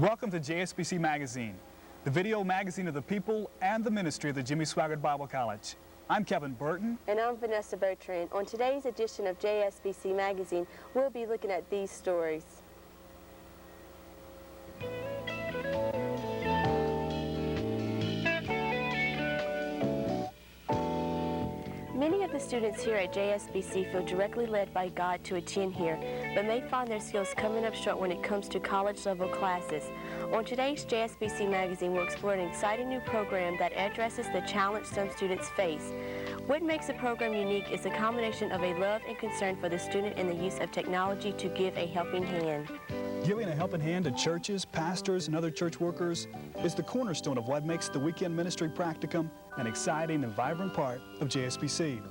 Welcome to JSBC Magazine, the video magazine of the people and the ministry of the Jimmy Swaggart Bible College. I'm Kevin Burton. And I'm Vanessa Bertrand. On today's edition of JSBC Magazine, we'll be looking at these stories. Many of the students here at JSBC feel directly led by God to attend here, but may find their skills coming up short when it comes to college-level classes. On today's JSBC Magazine, we'll explore an exciting new program that addresses the challenge some students face. What makes the program unique is a combination of a love and concern for the student and the use of technology to give a helping hand. Giving a helping hand to churches, pastors, and other church workers is the cornerstone of what makes the weekend ministry practicum an exciting and vibrant part of JSBC.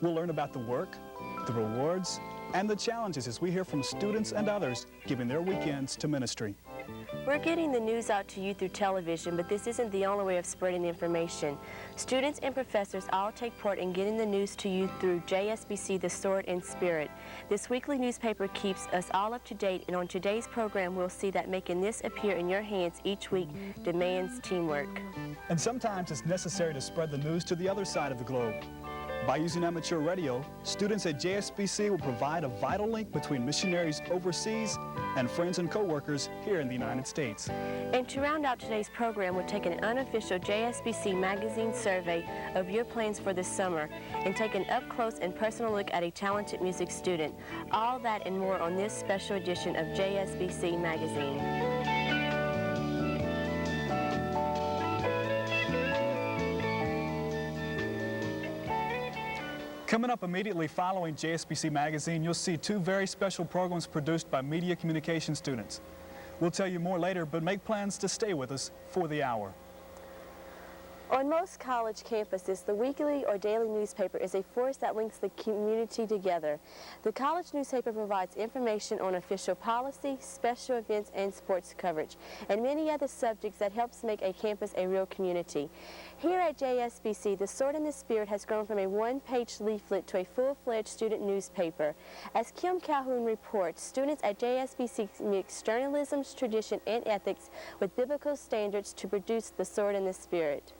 We'll learn about the work, the rewards, and the challenges as we hear from students and others giving their weekends to ministry. We're getting the news out to you through television, but this isn't the only way of spreading information. Students and professors all take part in getting the news to you through JSBC, The Sword and Spirit. This weekly newspaper keeps us all up to date, and on today's program, we'll see that making this appear in your hands each week demands teamwork. And sometimes it's necessary to spread the news to the other side of the globe. By using amateur radio, students at JSBC will provide a vital link between missionaries overseas and friends and co-workers here in the United States. And to round out today's program, we'll take an unofficial JSBC Magazine survey of your plans for this summer and take an up-close and personal look at a talented music student. All that and more on this special edition of JSBC Magazine. Coming up immediately following JSBC Magazine, you'll see two very special programs produced by media communication students. We'll tell you more later, but make plans to stay with us for the hour. On most college campuses, the weekly or daily newspaper is a force that links the community together. The college newspaper provides information on official policy, special events, and sports coverage, and many other subjects that helps make a campus a real community. Here at JSBC, The Sword and the Spirit has grown from a one-page leaflet to a full-fledged student newspaper. As Kim Calhoun reports, students at JSBC mix journalism's tradition and ethics with biblical standards to produce The Sword and the Spirit.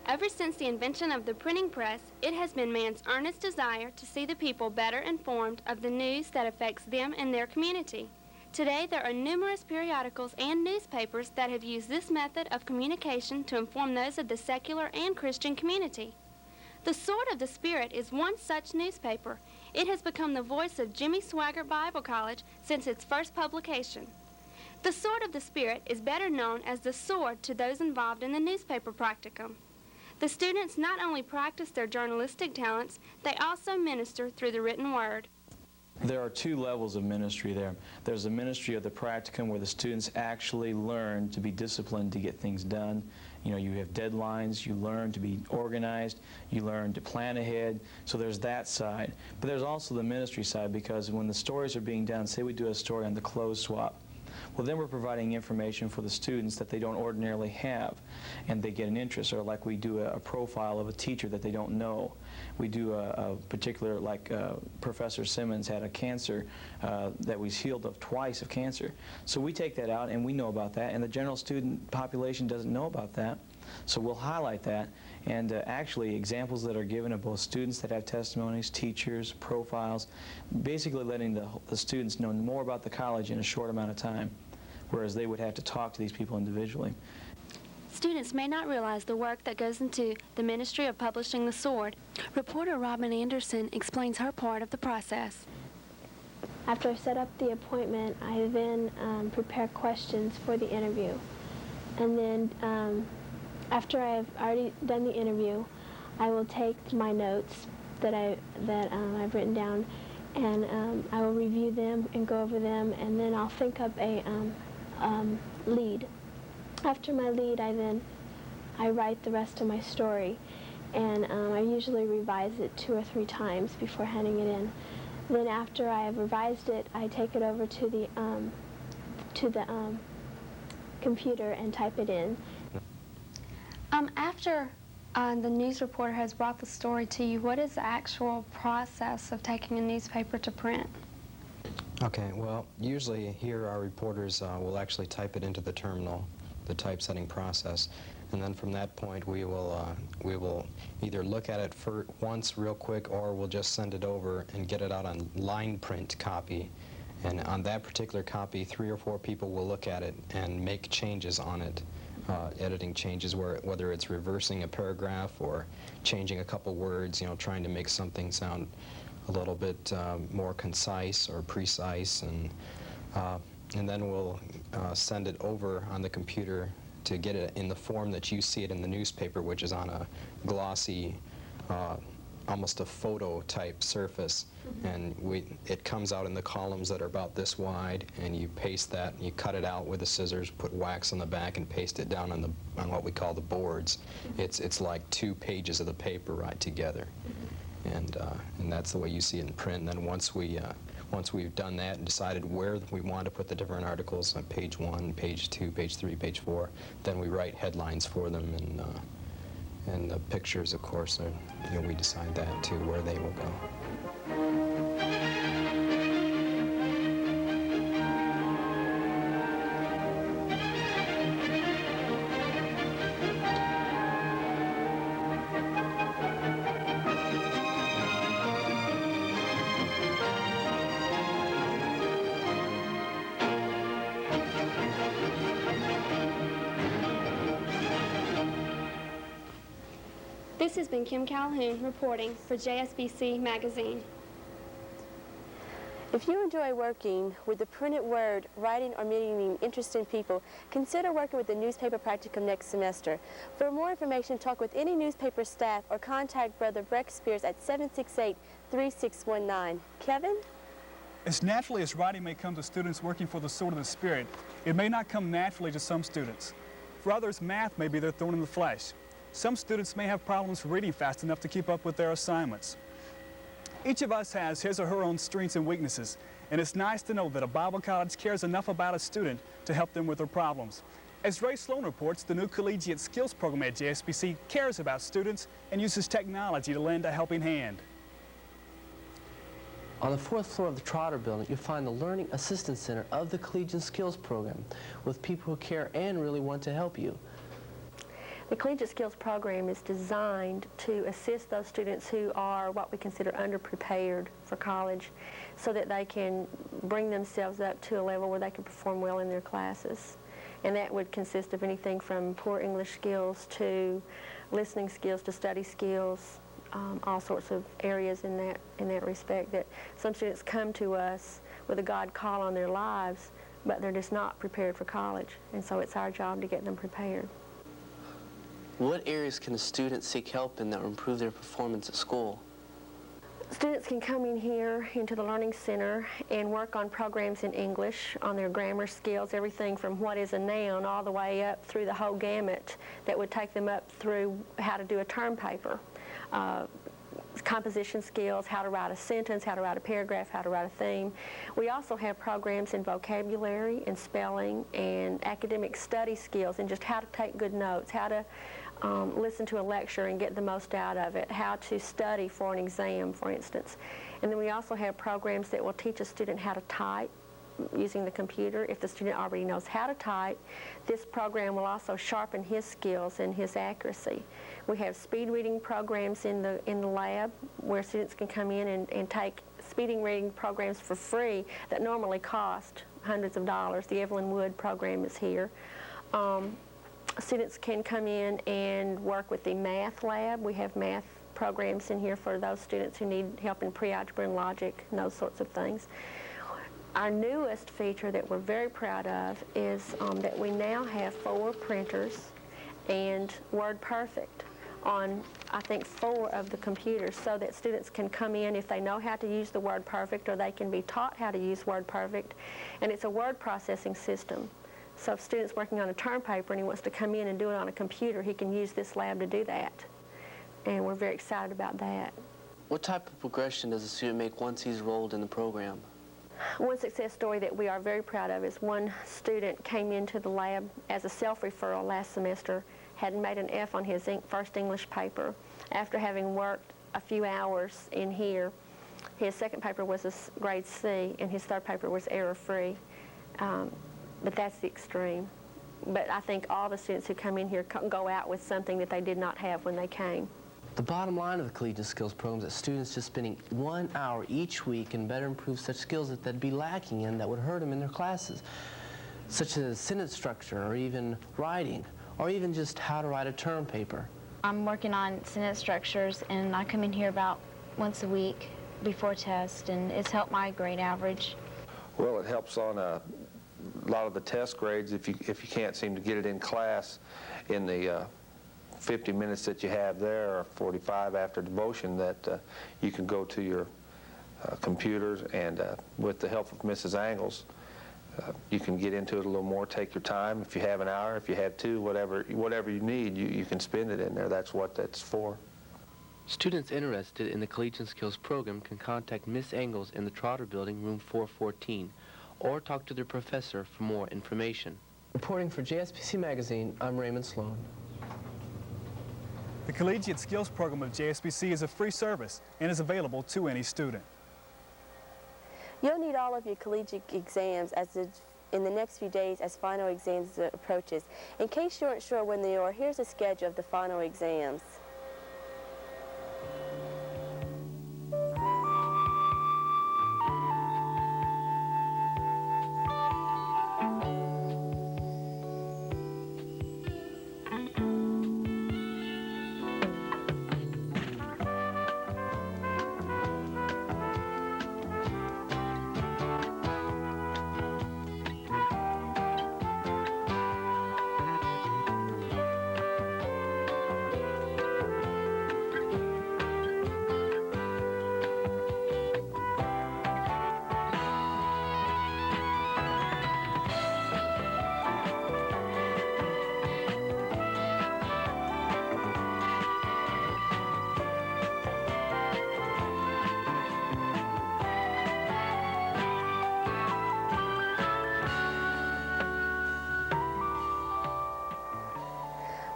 Ever since the invention of the printing press, it has been man's earnest desire to see the people better informed of the news that affects them and their community. Today, there are numerous periodicals and newspapers that have used this method of communication to inform those of the secular and Christian community. The Sword of the Spirit is one such newspaper. It has become the voice of Jimmy Swaggart Bible College since its first publication. The Sword of the Spirit is better known as the sword to those involved in the newspaper practicum. The students not only practice their journalistic talents, they also minister through the written word. There are two levels of ministry there. There's the ministry of the practicum where the students actually learn to be disciplined to get things done. You know, you have deadlines, you learn to be organized, you learn to plan ahead. So there's that side. But there's also the ministry side, because when the stories are being done, say we do a story on the clothes swap, well, then we're providing information for the students that they don't ordinarily have, and they get an interest. Or like we do a profile of a teacher that they don't know. We do a particular, like Professor Simmons had a cancer that was healed of twice of cancer. So we take that out and we know about that, and the general student population doesn't know about that. So we'll highlight that, and actually examples that are given of both students that have testimonies, teachers, profiles, basically letting the students know more about the college in a short amount of time, whereas they would have to talk to these people individually. Students may not realize the work that goes into the ministry of publishing the Sword. Reporter Robin Anderson explains her part of the process. After I set up the appointment, I then prepare questions for the interview. And then after I've already done the interview, I will take my notes that I've written down, and I will review them and go over them, and then I'll think up a lead. After my lead, I write the rest of my story, and I usually revise it 2 or 3 times before handing it in. Then after I have revised it, I take it over to the computer and type it in. After the news reporter has brought the story to you, what is the actual process of taking a newspaper to print? Okay, well, usually here our reporters will actually type it into the terminal, the typesetting process, and then from that point we will either look at it for once real quick, or we'll just send it over and get it out on line print copy. And on that particular copy, 3 or 4 people will look at it and make changes on it, editing changes, whether it's reversing a paragraph or changing a couple words, you know, trying to make something sound a little bit more concise or precise, and then we'll send it over on the computer to get it in the form that you see it in the newspaper, which is on a glossy, almost a photo type surface. And it comes out in the columns that are about this wide, and you paste that, and you cut it out with the scissors, put wax on the back, and paste it down on what we call the boards. It's like 2 pages of the paper right together, and that's the way you see it in print. And then once we've done that and decided where we want to put the different articles on page 1, page 2, page 3, page 4, then we write headlines for them, and the pictures, of course, we decide that too, where they will go. This has been Kim Calhoun reporting for JSBC Magazine. If you enjoy working with the printed word, writing, or meeting interesting people, consider working with the newspaper practicum next semester. For more information, talk with any newspaper staff or contact Brother Breck Spears at 768-3619. Kevin? As naturally as writing may come to students working for the Sword of the Spirit, it may not come naturally to some students. For others, math may be their thorn in the flesh. Some students may have problems reading fast enough to keep up with their assignments. Each of us has his or her own strengths and weaknesses, and it's nice to know that a Bible college cares enough about a student to help them with their problems. As Ray Sloan reports, the new Collegiate Skills Program at JSBC cares about students and uses technology to lend a helping hand. On the 4th floor of the Trotter Building, you'll find the Learning Assistance Center of the Collegiate Skills Program, with people who care and really want to help you. The Collegiate Skills Program is designed to assist those students who are what we consider underprepared for college, so that they can bring themselves up to a level where they can perform well in their classes. And that would consist of anything from poor English skills to listening skills to study skills, all sorts of areas in that respect, that some students come to us with a God call on their lives, but they're just not prepared for college. And so it's our job to get them prepared. What areas can a student seek help in that will improve their performance at school? Students can come in here into the Learning Center and work on programs in English, on their grammar skills, everything from what is a noun all the way up through the whole gamut that would take them up through how to do a term paper. Composition skills, how to write a sentence, how to write a paragraph, how to write a theme. We also have programs in vocabulary and spelling and academic study skills, and just how to take good notes, how to listen to a lecture and get the most out of it, how to study for an exam, for instance. And then we also have programs that will teach a student how to type using the computer. If the student already knows how to type, this program will also sharpen his skills and his accuracy. We have speed reading programs in the lab where students can come in and take speeding reading programs for free that normally cost hundreds of dollars. The Evelyn Wood program is here. Students can come in and work with the math lab. We have math programs in here for those students who need help in pre-algebra and logic and those sorts of things. Our newest feature that we're very proud of is that we now have 4 printers and WordPerfect on, I think, 4 of the computers, so that students can come in if they know how to use the WordPerfect, or they can be taught how to use WordPerfect. And it's a word processing system. So if a student's working on a term paper and he wants to come in and do it on a computer, he can use this lab to do that. And we're very excited about that. What type of progression does a student make once he's enrolled in the program? One success story that we are very proud of is one student came into the lab as a self-referral last semester, had made an F on his first English paper. After having worked a few hours in here, His second paper was a grade C, and his third paper was error-free. But that's the extreme. But I think all the students who come in here go out with something that they did not have when they came. The bottom line of the Collegiate Skills Program is that students just spending 1 hour each week can better improve such skills that they'd be lacking in that would hurt them in their classes, such as sentence structure, or even writing, or even just how to write a term paper. I'm working on sentence structures, and I come in here about once a week before test, and it's helped my grade average. Well, it helps on a lot of the test grades if you can't seem to get it in class in the 50 minutes that you have there, or 45 after devotion, that you can go to your computers, and with the help of Mrs. Angles, you can get into it a little more, take your time. If you have an hour, if you have two, whatever you need, you can spend it in there. That's what that's for. Students interested in the Collegiate Skills Program can contact Miss Angles in the Trotter Building, room 414, or talk to their professor for more information. Reporting for JSBC Magazine, I'm Raymond Sloan. The Collegiate Skills Program of JSBC is a free service and is available to any student. You'll need all of your collegiate exams in the next few days as final exams approaches. In case you aren't sure when they are, here's a schedule of the final exams.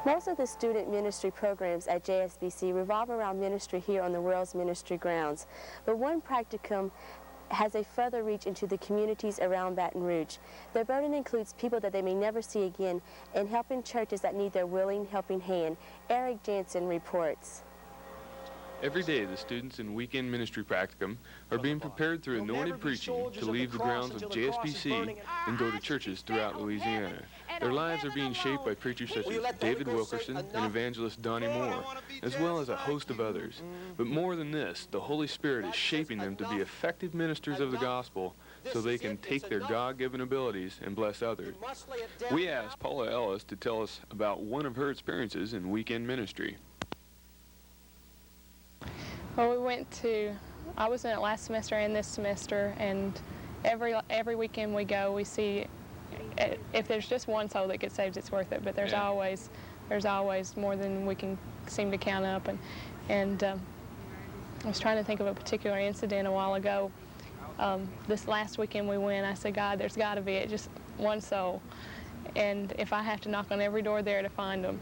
Most of the student ministry programs at JSBC revolve around ministry here on the World's Ministry grounds, but one practicum has a further reach into the communities around Baton Rouge. Their burden includes people that they may never see again and helping churches that need their willing helping hand. Eric Jansen reports. Every day, the students in weekend ministry practicum are being prepared through anointed preaching to leave the grounds of JSBC and go to churches throughout Louisiana. Their lives are being shaped by preachers such as David Wilkerson and evangelist Donnie Moore, as well as a host of others. But more than this, the Holy Spirit is shaping them to be effective ministers of the gospel so they can take their God-given abilities and bless others. We asked Paula Ellis to tell us about one of her experiences in weekend ministry. Well, I was in it last semester and this semester, and every weekend we go, we see if there's just one soul that gets saved, it's worth it. But there's always more than we can seem to count up. And I was trying to think of a particular incident a while ago. This last weekend we went, I said, God, there's got to be just one soul, and if I have to knock on every door there to find them.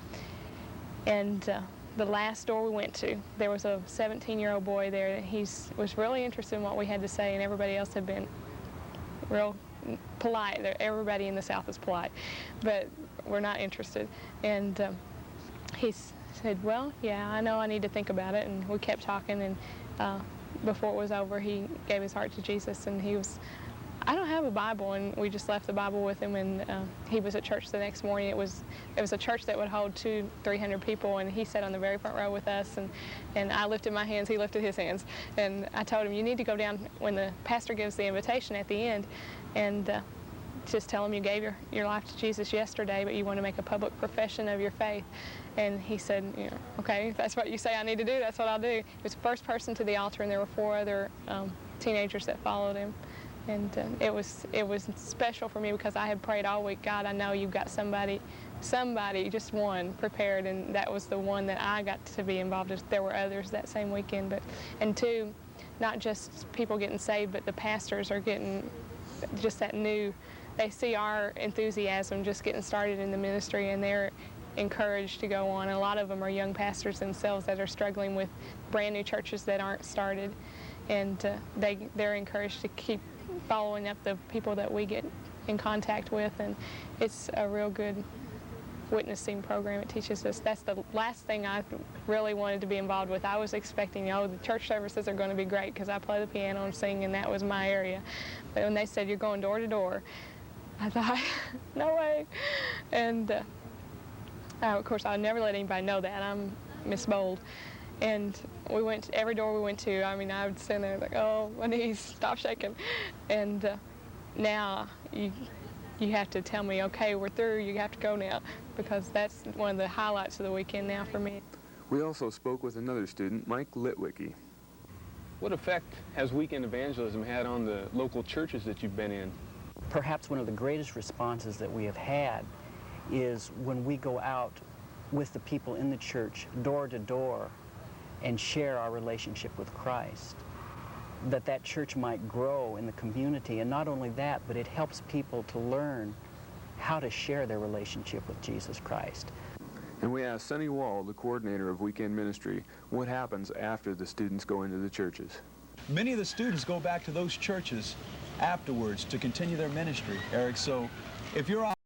And the last door we went to, there was a 17-year-old boy there that was really interested in what we had to say, and everybody else had been real polite. Everybody in the South is polite, but we're not interested. And he said, well, yeah, I know I need to think about it, and we kept talking, and before it was over, he gave his heart to Jesus, and I don't have a Bible, and we just left the Bible with him, and he was at church the next morning. It was a church that would hold 200-300 people, and he sat on the very front row with us, and I lifted my hands, he lifted his hands, and I told him, you need to go down when the pastor gives the invitation at the end, and just tell him you gave your life to Jesus yesterday, but you want to make a public profession of your faith. And he said, okay, if that's what you say I need to do, that's what I'll do. He was the first person to the altar, and there were 4 other teenagers that followed him. And it was special for me because I had prayed all week, God, I know you've got somebody, just one, prepared, and that was the one that I got to be involved in. There were others that same weekend, and 2, not just people getting saved, but the pastors are getting just that new, they see our enthusiasm just getting started in the ministry, and they're encouraged to go on. And a lot of them are young pastors themselves that are struggling with brand new churches that aren't started. and they're encouraged to keep following up the people that we get in contact with, and it's a real good witnessing program. It teaches us. That's the last thing I really wanted to be involved with. I was expecting, oh, the church services are going to be great because I play the piano and sing, and that was my area. But when they said you're going door to door, I thought, no way. And of course, I'll never let anybody know that. I'm Miss Bold. And we went to every door we went to. I mean, I would stand there like, oh, my knees, stop shaking. And now you have to tell me, okay, we're through, you have to go now, because that's one of the highlights of the weekend now for me. We also spoke with another student, Mike Litwicki. What effect has weekend evangelism had on the local churches that you've been in? Perhaps one of the greatest responses that we have had is when we go out with the people in the church, door to door, and share our relationship with Christ. That church might grow in the community, and not only that, but it helps people to learn how to share their relationship with Jesus Christ. And we asked Sonny Wall, the coordinator of weekend ministry, what happens after the students go into the churches. Many of the students go back to those churches afterwards to continue their ministry, Eric, so if you're